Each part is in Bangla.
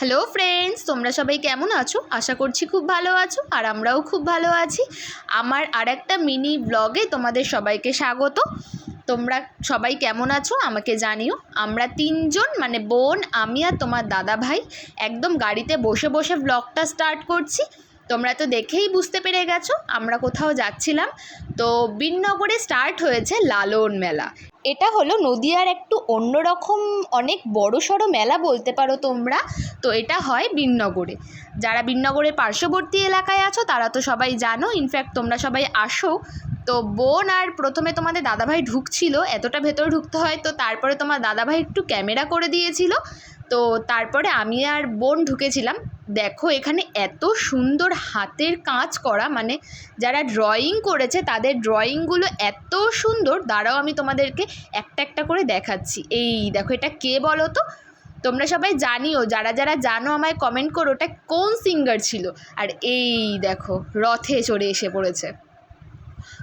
হ্যালো ফ্রেন্ডস, তোমরা সবাই কেমন আছো? আশা করছি খুব ভালো আছো, আর আমরাও খুব ভালো আছি। আমার আরেকটা মিনি ব্লগে তোমাদের সবাইকে স্বাগত। তোমরা সবাই কেমন আছো আমাকে জানিও। আমরা তিনজন মানে বোন, আমি আর তোমার দাদা ভাই একদম গাড়িতে বসে বসে ব্লগটা স্টার্ট করছি। তোমরা তো দেখেই বুঝতে পেরে গেছো আমরা কোথাও যাচ্ছিলাম। তো বিননগরে স্টার্ট হয়েছে লালন মেলা। এটা হলো নদিয়ার একটু অন্যরকম অনেক বড়সড় মেলা বলতে পারো তোমরা। তো এটা হয় বিননগরে। যারা বিননগরের পার্শ্ববর্তী এলাকায় আছো তারা তো সবাই জানো, ইনফ্যাক্ট তোমরা সবাই আসো। তো বোন আর প্রথমে তোমাদের দাদাভাই ঢুকছিল, এতটা ভেতরে ঢুকতে হয়, তো তারপরে তোমার দাদাভাই একটু ক্যামেরা করে দিয়েছিল। তো তারপরে আমি আর বোন ঢুকেছিলাম। দেখো এখানে এত সুন্দর হাতের কাজ করা, মানে যারা ড্রয়িং করেছে তাদের ড্রয়িংগুলো এত সুন্দর। দাঁড়াও আমি তোমাদেরকে একটা একটা করে দেখাচ্ছি। এই দেখো, এটা কে বলো তো? তোমরা সবাই জানিও, যারা যারা জানো আমায় কমেন্ট করো ওটা কোন সিঙ্গার ছিল। আর এই দেখো রথে চড়ে এসে পড়েছে।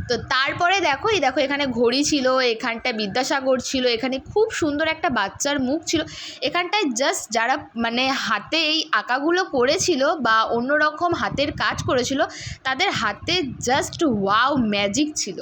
তো তারপরে দেখো, এই দেখো এখানে ঘড়ি ছিল, এখানটায় বিদ্যাসাগর ছিল, এখানে খুব সুন্দর একটা বাচ্চার মুখ ছিল। এখানটায় জাস্ট যারা মানে হাতে এই আঁকাগুলো করেছিল বা অন্যরকম হাতের কাজ করেছিল তাদের হাতে জাস্ট ওয়াও ম্যাজিক ছিল।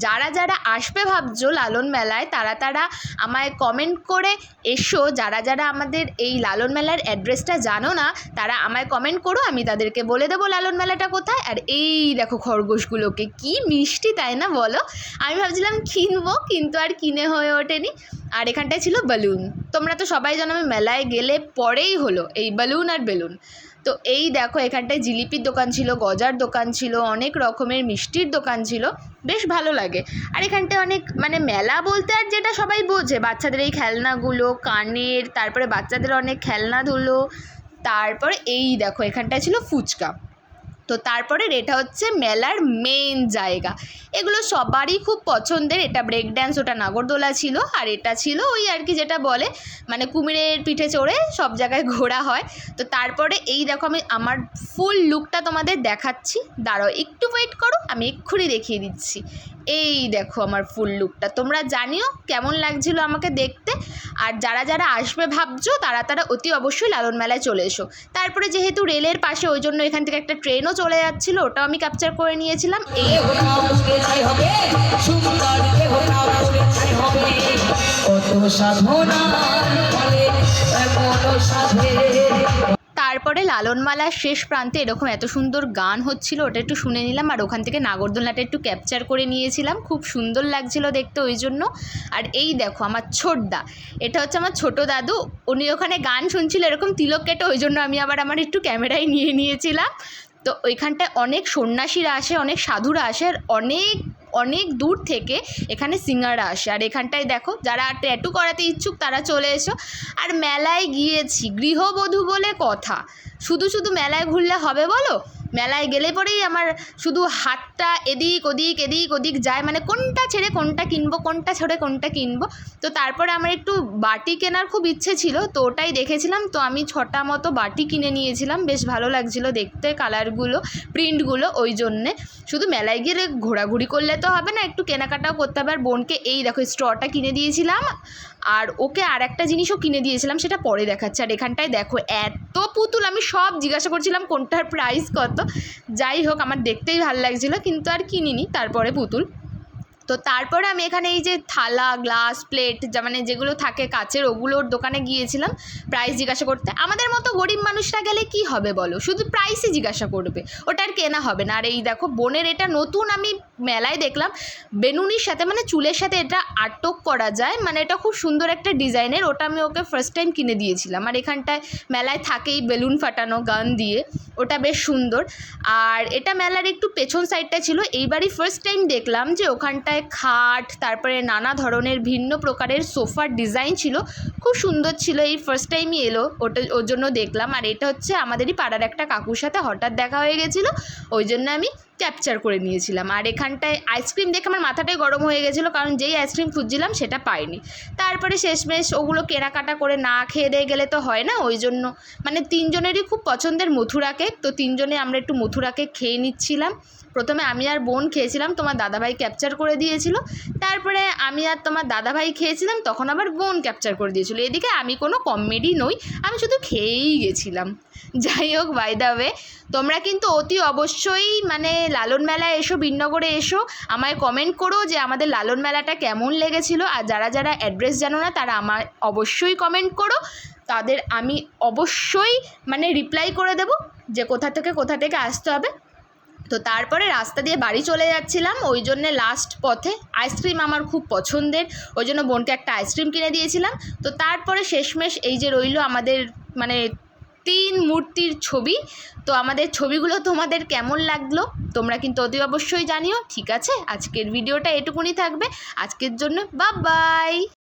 যারা যারা আসবে ভাবছো লালন মেলায় তারা তারা আমায় কমেন্ট করে এসো। যারা যারা আমাদের এই লালন মেলার অ্যাড্রেসটা জানো না তারা আমায় কমেন্ট করো, আমি তাদেরকে বলে দেবো লালন মেলাটা কোথায়। আর এই দেখো খরগোশগুলোকে, কি মিষ্টি তাই না বলো? আমি ভাবছিলাম কিনবো, কিন্তু আর কিনে হয়ে ওঠেনি। আর এখানটায় ছিল বেলুন। তোমরা তো সবাই জানো আমি মেলায় গেলে পরেই হলো এই বেলুন আর বেলুন। তো এই দেখো এখানটায় জিলিপির দোকান ছিল, গজার দোকান ছিল, অনেক রকমের মিষ্টির দোকান ছিল, বেশ ভালো লাগে। আর এখানটায় অনেক মানে মেলা বলতে আর যেটা সবাই বোঝে, বাচ্চাদের এই খেলনাগুলো, কানের, তারপরে বাচ্চাদের অনেক খেলনাধুলো। তারপরে এই দেখো এখানটায় ছিল ফুচকা। তো তারপরের এটা হচ্ছে মেলার মেন জায়গা। এগুলো সবারই খুব পছন্দের। এটা ব্রেক ড্যান্স, ওটা নাগরদোলা ছিল, আর এটা ছিল ওই আর কি যেটা বলে মানে কুমিরের পিঠে চড়ে সব জায়গায় ঘোরা হয়। তো তারপরে এই দেখো আমি আমার ফুল লুকটা তোমাদের দেখাচ্ছি। দাঁড়াও একটু ওয়েট করো, আমি এক্ষুনি দেখিয়ে দিচ্ছি। এই দেখো আমার ফুল লুকটা, তোমরা জানিও কেমন লাগছিল আমাকে দেখতে। আর যারা যারা আসবে ভাবছো তারা তারা অতি অবশ্যই লালন মেলায় চলে এসো। তারপরে যেহেতু রেলের পাশে ওই জন্য এখান থেকে একটা ট্রেনও চলে যাচ্ছিলো, ওটাও আমি ক্যাপচার করে নিয়েছিলাম। এই তারপরে লালনমালার শেষ প্রান্তে এরকম এত সুন্দর গান হচ্ছিল, ওটা একটু শুনে নিলাম। আর ওখান থেকে নাগরদোলনাটা একটু ক্যাপচার করে নিয়েছিলাম, খুব সুন্দর লাগছিল দেখতে ওই জন্য। আর এই দেখো আমার ছোটদা, এটা হচ্ছে আমার ছোটো দাদু, উনি ওখানে গান শুনছিল এরকম তিলক কেটে, ওই জন্য আমি আবার আমার একটু ক্যামেরায় নিয়ে নিয়েছিলাম। তো ওইখানটায় অনেক সন্ন্যাসীরা আসে, অনেক সাধুরা আসে, আর অনেক অনেক দূর থেকে এখানে সিঙ্গাররা আসে। আর এখানটায় দেখো যারা ট্যাটু করাতে ইচ্ছুক তারা চলে এসো। আর মেলায় গিয়েছি গৃহবধূ বলে কথা, শুধু শুধু মেলায় ঘুরলে হবে বলো? মেলায় গেলে পরেই আমার শুধু হাতটা এদিক ওদিক এদিক ওদিক যায়, মানে কোনটা ছেড়ে কোনটা কিনবো, কোনটা ছেড়ে কোনটা কিনবো। তো তারপরে আমার একটু বাটি কেনার খুব ইচ্ছে ছিল, তো ওটাই দেখেছিলাম। তো আমি 6টা মতো বাটি কিনে নিয়েছিলাম, বেশ ভালো লাগছিলো দেখতে কালারগুলো, প্রিন্টগুলো। ওই জন্যে শুধু মেলায় গিয়ে ঘোরাঘুরি করলে তো হবে না, একটু কেনাকাটাও করতে হবে। আর বোনকে এই দেখো স্ট্রটা কিনে দিয়েছিলাম, আর ওকে আর একটা জিনিসও কিনে দিয়েছিলাম, সেটা পরে দেখাচ্ছে। আর এখানটায় দেখো এত পুতুল, আমি সব জিজ্ঞাসা করছিলাম কোনটার প্রাইস কত। যাই হোক আমার দেখতেই ভালো লাগছিলো, কিন্তু আর কিনিনি তারপরে পুতুল। তো তারপরে আমি এখানে এই যে থালা, গ্লাস, প্লেট যা মানে যেগুলো থাকে কাচের, ওগুলোর দোকানে গিয়েছিলাম প্রাইস জিজ্ঞাসা করতে। আমাদের মতো গরিব মানুষরা গেলে কি হবে বলো, শুধু প্রাইসই জিজ্ঞাসা করবে, ওটা আর কেনা হবে না। আর এই দেখো বোনের এটা নতুন আমি মেলায় দেখলাম, বেনুনির সাথে মানে চুলের সাথে এটা আটক করা যায়, মানে এটা খুব সুন্দর একটা ডিজাইনের, ওটা আমি ওকে ফার্স্ট টাইম কিনে দিয়েছিলাম। আর এখানটায় মেলায় থাকেই বেলুন ফাটানো গান দিয়ে, ওটা বেশ সুন্দর। আর এটা মেলার একটু পেছন সাইডটা ছিল, এইবারই ফার্স্ট টাইম দেখলাম যে ওখানটায় খাট, তারপরে নানা ধরনের ভিন্ন প্রকারের সোফার ডিজাইন ছিল, খুব সুন্দর ছিল। এই ফার্স্ট টাইমই এলো ওটা, ওর জন্য দেখলাম। আর এটা হচ্ছে আমাদেরই পাড়ার একটা কাকুর সাথে হঠাৎ দেখা হয়ে গেছিলো, ওই জন্য আমি ক্যাপচার করে নিয়েছিলাম। আর এখানটায় আইসক্রিম দেখে আমার মাথাটাই গরম হয়ে গেছিলো, কারণ যেই আইসক্রিম খুঁজছিলাম সেটা পাইনি। তারপরে শেষমেশ ওগুলো কেনাকাটা করে না খেয়ে দিয়ে গেলে তো হয় না, ওই জন্য মানে তিনজনেরই খুব পছন্দের মথুরা কেক, তো তিনজনে আমরা একটু মথুরা কেক খেয়ে নিচ্ছিলাম। প্রথমে আমি আর বোন খেয়েছিলাম, তোমার দাদাভাই ক্যাপচার করে দিয়েছিল। তারপরে আমি আর তোমার দাদাভাই খেয়েছিলাম, তখন আবার বোন ক্যাপচার করে দিয়েছিল। এদিকে আমি কোনো কমেডি নই, আমি শুধু খেয়েই গেছিলাম। যাই হোক, বাই দ্য ওয়ে, তোমরা কিন্তু অতি অবশ্যই মানে লালন মেলায় এসো, বিননগরে এসো, আমায় কমেন্ট করো যে আমাদের লালন মেলাটা কেমন লেগেছিল। আর যারা যারা অ্যাড্রেস জানো না তারা আমায় অবশ্যই কমেন্ট করো, তাদের আমি অবশ্যই মানে রিপ্লাই করে দেবো যে কোথা থেকে আসতে হবে। তো তারপরে রাস্তা দিয়ে বাড়ি চলে যাচ্ছিলাম, ওই জন্যে লাস্ট পথে আইসক্রিম আমার খুব পছন্দের, ওই জন্য বোনকে একটা আইসক্রিম কিনে দিয়েছিলাম। তো তারপরে শেষমেশ এই যে রইলো আমাদের মানে 3 মূর্তির ছবি। তো আমাদের ছবিগুলো তোমাদের কেমন লাগলো তোমরা কিন্তু অতি অবশ্যই জানিও। ঠিক আছে, আজকের ভিডিওটা এটুকুনি থাকবে আজকের জন্য। Bye bye.